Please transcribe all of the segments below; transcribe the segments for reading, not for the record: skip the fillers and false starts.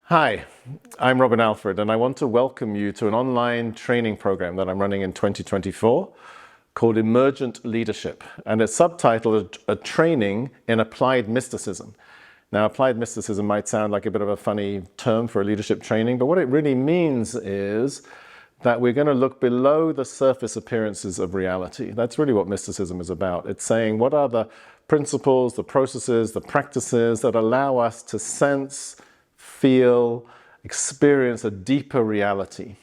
Hi, I'm Robin Alfred, and I want to welcome you to an online training program that I'm running in 2024 called Emergent Leadership, and it's subtitled A Training in Applied Mysticism. Now, applied mysticism might sound like a bit of a funny term for a leadership training, but what it really means is that we're going to look below the surface appearances of reality. That's really what mysticism is about. It's saying what are the principles, the processes, the practices that allow us to sense, feel, experience a deeper reality.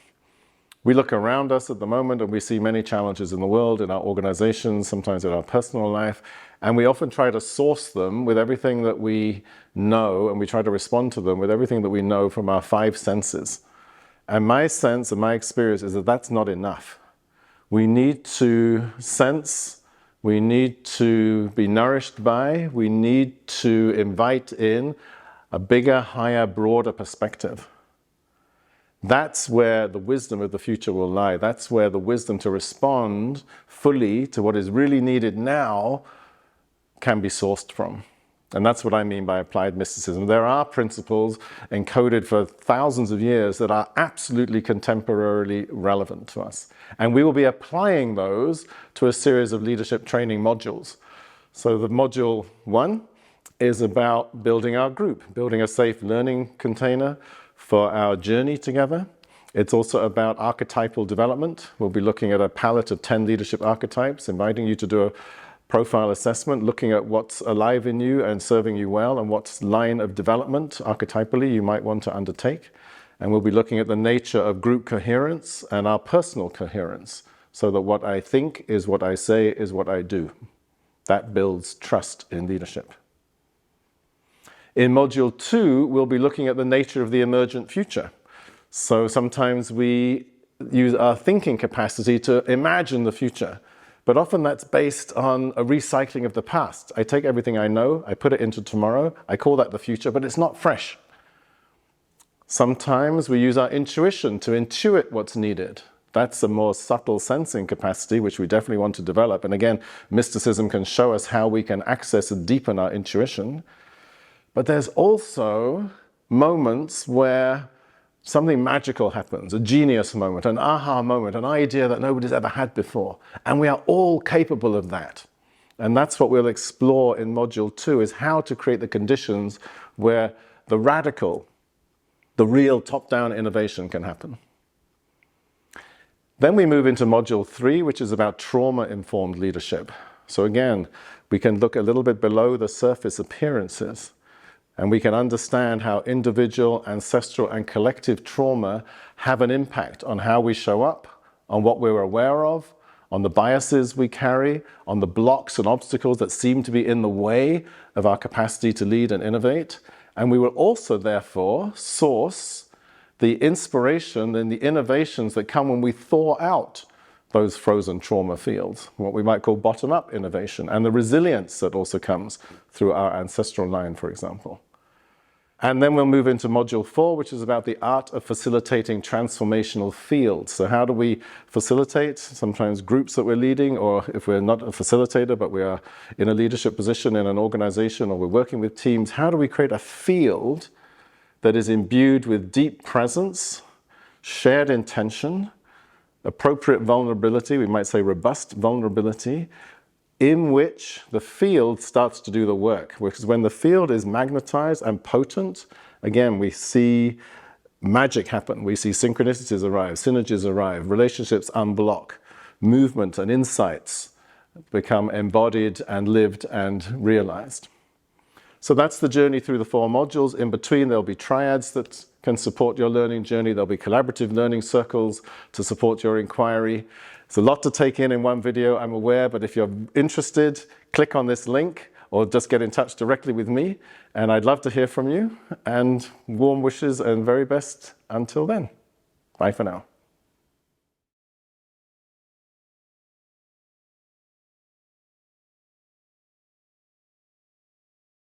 We look around us at the moment and we see many challenges in the world, in our organizations, sometimes in our personal life, and we often try to source them with everything that we know, and we try to respond to them with everything that we know from our five senses. And my sense and my experience is that that's not enough. We need to sense, we need to be nourished by, we need to invite in a bigger, higher, broader perspective. That's where the wisdom of the future will lie. That's where the wisdom to respond fully to what is really needed now can be sourced from. And that's what I mean by applied mysticism. There are principles encoded for thousands of years that are absolutely contemporarily relevant to us. And we will be applying those to a series of leadership training modules. So the module 1 is about building our group, building a safe learning container for our journey together. It's also about archetypal development. We'll be looking at a palette of 10 leadership archetypes, inviting you to do a profile assessment, looking at what's alive in you and serving you well, and what line of development archetypally you might want to undertake. And we'll be looking at the nature of group coherence and our personal coherence, so that what I think is what I say is what I do. That builds trust in leadership. In Module 2, we'll be looking at the nature of the emergent future. So sometimes we use our thinking capacity to imagine the future, but often that's based on a recycling of the past. I take everything I know, I put it into tomorrow, I call that the future, but it's not fresh. Sometimes we use our intuition to intuit what's needed. That's a more subtle sensing capacity, which we definitely want to develop. And again, mysticism can show us how we can access and deepen our intuition. But there's also moments where something magical happens, a genius moment, an aha moment, an idea that nobody's ever had before. And we are all capable of that. And that's what we'll explore in Module 2, is how to create the conditions where the radical, the real top-down innovation can happen. Then we move into Module 3, which is about trauma-informed leadership. So again, we can look a little bit below the surface appearances, and we can understand how individual, ancestral, and collective trauma have an impact on how we show up, on what we're aware of, on the biases we carry, on the blocks and obstacles that seem to be in the way of our capacity to lead and innovate. And we will also, therefore, source the inspiration and the innovations that come when we thaw out those frozen trauma fields, what we might call bottom-up innovation, and the resilience that also comes through our ancestral line, for example. And then we'll move into Module 4, which is about the art of facilitating transformational fields. So how do we facilitate sometimes groups that we're leading, or if we're not a facilitator, but we are in a leadership position in an organization, or we're working with teams, how do we create a field that is imbued with deep presence, shared intention, appropriate vulnerability, we might say robust vulnerability, in which the field starts to do the work. Because when the field is magnetized and potent, again, we see magic happen. We see synchronicities arrive, synergies arrive, relationships unblock, movement and insights become embodied and lived and realized. So that's the journey through the 4 modules. In between, there'll be triads that can support your learning journey. There'll be collaborative learning circles to support your inquiry. It's a lot to take in one video, I'm aware, but if you're interested, click on this link or just get in touch directly with me. And I'd love to hear from you. And warm wishes and very best until then. Bye for now.